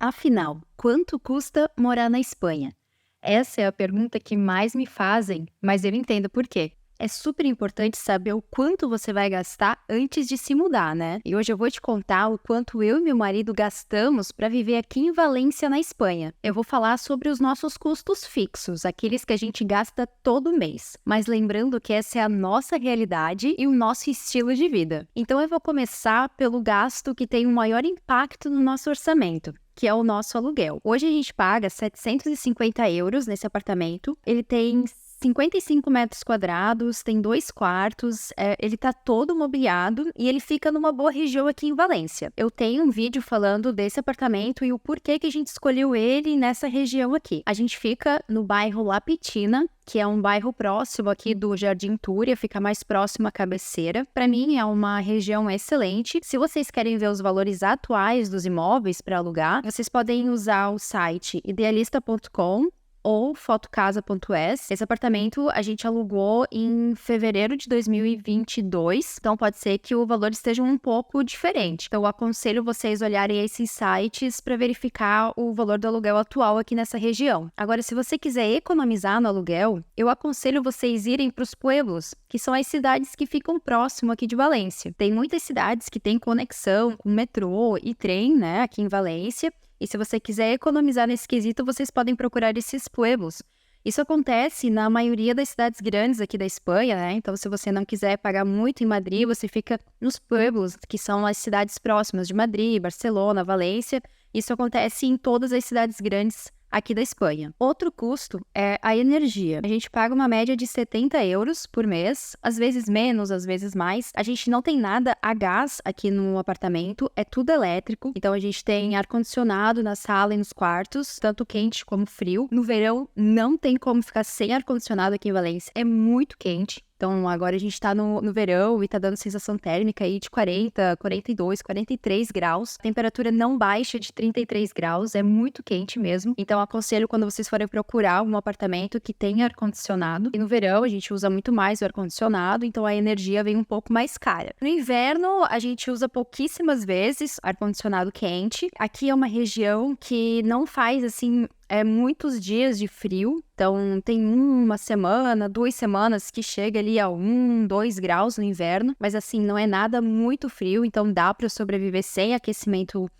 Afinal, quanto custa morar na Espanha? Essa é a pergunta que mais me fazem, mas eu entendo por quê. É super importante saber o quanto você vai gastar antes de se mudar, né? E hoje eu vou te contar o quanto eu e meu marido gastamos para viver aqui em Valência, na Espanha. Eu vou falar sobre os nossos custos fixos, aqueles que a gente gasta todo mês. Mas lembrando que essa é a nossa realidade e o nosso estilo de vida. Então eu vou começar pelo gasto que tem o maior impacto no nosso orçamento, que é o nosso aluguel. Hoje a gente paga 750 euros nesse apartamento. Ele tem 55 metros quadrados, tem 2 quartos, ele tá todo mobiliado e ele fica numa boa região aqui em Valência. Eu tenho um vídeo falando desse apartamento e o porquê que a gente escolheu ele nessa região aqui. A gente fica no bairro La Pitina, que é um bairro próximo aqui do Jardim Túria, fica mais próximo à cabeceira. Para mim é uma região excelente. Se vocês querem ver os valores atuais dos imóveis para alugar, vocês podem usar o site idealista.com ou fotocasa.es. Esse apartamento a gente alugou em fevereiro de 2022, então pode ser que o valor esteja um pouco diferente. Então eu aconselho vocês olharem esses sites para verificar o valor do aluguel atual aqui nessa região. Agora, se você quiser economizar no aluguel, eu aconselho vocês irem para os pueblos, que são as cidades que ficam próximo aqui de Valência. Tem muitas cidades que têm conexão com metrô e trem, né, aqui em Valência. E se você quiser economizar nesse quesito, vocês podem procurar esses pueblos. Isso acontece na maioria das cidades grandes aqui da Espanha, né? Então, se você não quiser pagar muito em Madrid, você fica nos pueblos, que são as cidades próximas de Madrid, Barcelona, Valência. Isso acontece em todas as cidades grandes aqui da Espanha. Outro custo é a energia. A gente paga uma média de 70 euros por mês, às vezes menos, às vezes mais. A gente não tem nada a gás aqui no apartamento, é tudo elétrico. Então a gente tem ar-condicionado na sala e nos quartos, tanto quente como frio. No verão não tem como ficar sem ar-condicionado aqui em Valência, é muito quente. Então, agora a gente tá no verão e tá dando sensação térmica aí de 40, 42, 43 graus. A temperatura não baixa de 33 graus, é muito quente mesmo. Então, aconselho quando vocês forem procurar um apartamento que tenha ar-condicionado. E no verão a gente usa muito mais o ar-condicionado, então a energia vem um pouco mais cara. No inverno, a gente usa pouquíssimas vezes ar-condicionado quente. Aqui é uma região que não faz, assim, muitos dias de frio, então tem uma semana, 2 semanas que chega ali a 1, 2 graus no inverno, mas assim, não é nada muito frio, então dá para sobreviver sem aquecimento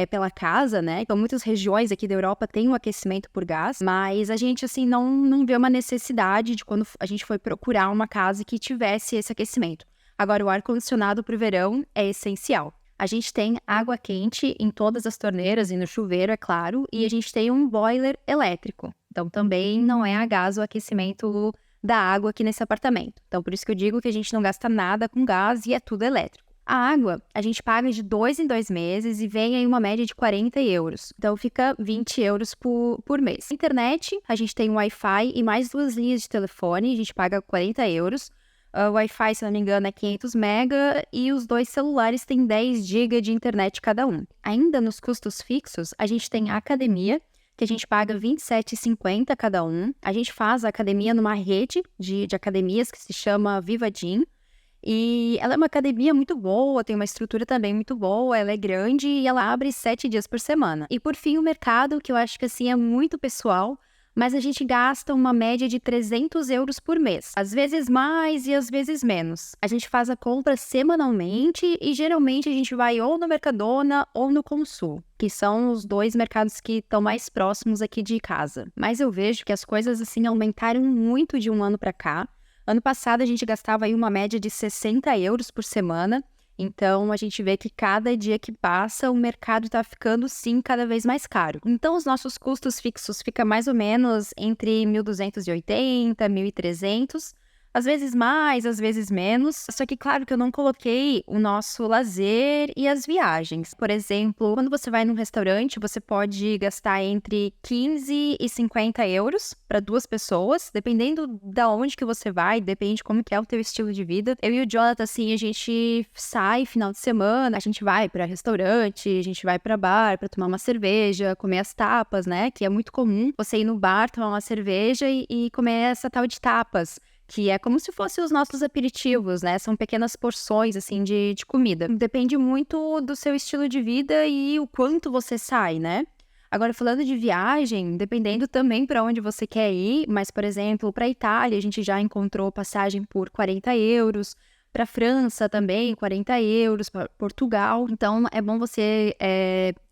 pela casa, né? Então muitas regiões aqui da Europa têm um aquecimento por gás, mas a gente assim não vê uma necessidade de quando a gente foi procurar uma casa que tivesse esse aquecimento. Agora, o ar-condicionado para o verão é essencial. A gente tem água quente em todas as torneiras e no chuveiro, é claro, e a gente tem um boiler elétrico. Então, também não é a gás o aquecimento da água aqui nesse apartamento. Então, por isso que eu digo que a gente não gasta nada com gás e é tudo elétrico. A água, a gente paga de 2 em 2 meses e vem aí uma média de 40 euros. Então, fica 20 euros por mês. Internet, a gente tem Wi-Fi e mais 2 linhas de telefone, a gente paga 40 euros. O Wi-Fi, se não me engano, é 500 mega e os 2 celulares têm 10 GB de internet cada um. Ainda nos custos fixos, a gente tem a academia, que a gente paga 27,50 cada um. A gente faz a academia numa rede de academias que se chama Viva Gym. E ela é uma academia muito boa, tem uma estrutura também muito boa, ela é grande e ela abre 7 dias por semana. E por fim, o mercado, que eu acho que assim é muito pessoal, mas a gente gasta uma média de 300 euros por mês. Às vezes mais e às vezes menos. A gente faz a compra semanalmente e geralmente a gente vai ou no Mercadona ou no Consul, que são os 2 mercados que estão mais próximos aqui de casa. Mas eu vejo que as coisas assim aumentaram muito de um ano para cá. Ano passado a gente gastava aí uma média de 60 euros por semana. Então, a gente vê que cada dia que passa, o mercado está ficando, sim, cada vez mais caro. Então, os nossos custos fixos ficam mais ou menos entre 1.280, 1.300, às vezes mais, às vezes menos. Só que, claro que eu não coloquei o nosso lazer e as viagens. Por exemplo, quando você vai num restaurante, você pode gastar entre 15 e 50 euros para 2 pessoas, dependendo da onde que você vai, depende como que é o teu estilo de vida. Eu e o Jonathan, assim, a gente sai final de semana, a gente vai para restaurante, a gente vai para bar para tomar uma cerveja, comer as tapas, né? Que é muito comum você ir no bar, tomar uma cerveja e comer essa tal de tapas, que é como se fossem os nossos aperitivos, né? São pequenas porções, assim, de comida. Depende muito do seu estilo de vida e o quanto você sai, né? Agora, falando de viagem, dependendo também para onde você quer ir, mas, por exemplo, para a Itália, a gente já encontrou passagem por 40 euros, para a França também, 40 euros, para Portugal. Então, é bom você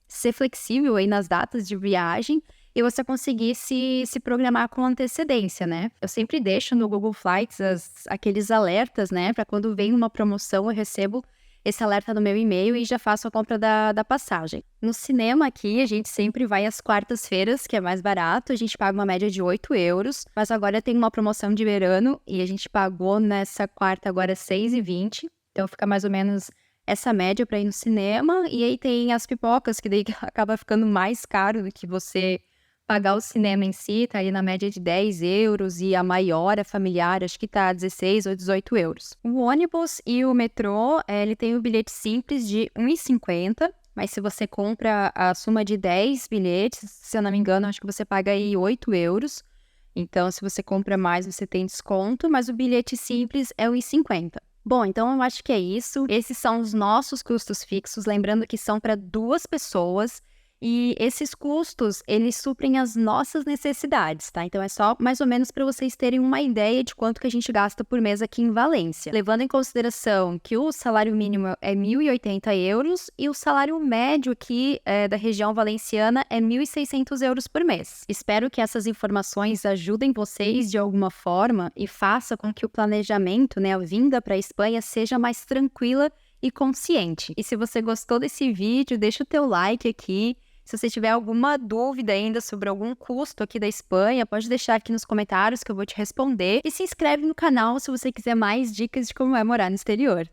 ser flexível aí nas datas de viagem e você conseguir se programar com antecedência, né? Eu sempre deixo no Google Flights aqueles alertas, né? Para quando vem uma promoção, eu recebo esse alerta no meu e-mail e já faço a compra da passagem. No cinema aqui, a gente sempre vai às quartas-feiras, que é mais barato, a gente paga uma média de 8 euros, mas agora tem uma promoção de verano e a gente pagou nessa quarta agora 6,20, então fica mais ou menos essa média para ir no cinema. E aí tem as pipocas, que daí acaba ficando mais caro do que você pagar o cinema em si, tá aí na média de 10 euros, e a maior, a familiar, acho que tá 16 ou 18 euros. O ônibus e o metrô, ele tem o bilhete simples de 1,50, mas se você compra a soma de 10 bilhetes, se eu não me engano, acho que você paga aí 8 euros. Então, se você compra mais, você tem desconto, mas o bilhete simples é 1,50. Bom, então eu acho que é isso. Esses são os nossos custos fixos, lembrando que são para 2 pessoas. E esses custos, eles suprem as nossas necessidades, tá? Então, é só mais ou menos para vocês terem uma ideia de quanto que a gente gasta por mês aqui em Valência. Levando em consideração que o salário mínimo é 1.080 euros e o salário médio aqui da região valenciana é 1.600 euros por mês. Espero que essas informações ajudem vocês de alguma forma e faça com que o planejamento, né, a vinda para a Espanha seja mais tranquila e consciente. E se você gostou desse vídeo, deixa o teu like aqui. Se você tiver alguma dúvida ainda sobre algum custo aqui da Espanha, pode deixar aqui nos comentários que eu vou te responder. E se inscreve no canal se você quiser mais dicas de como é morar no exterior.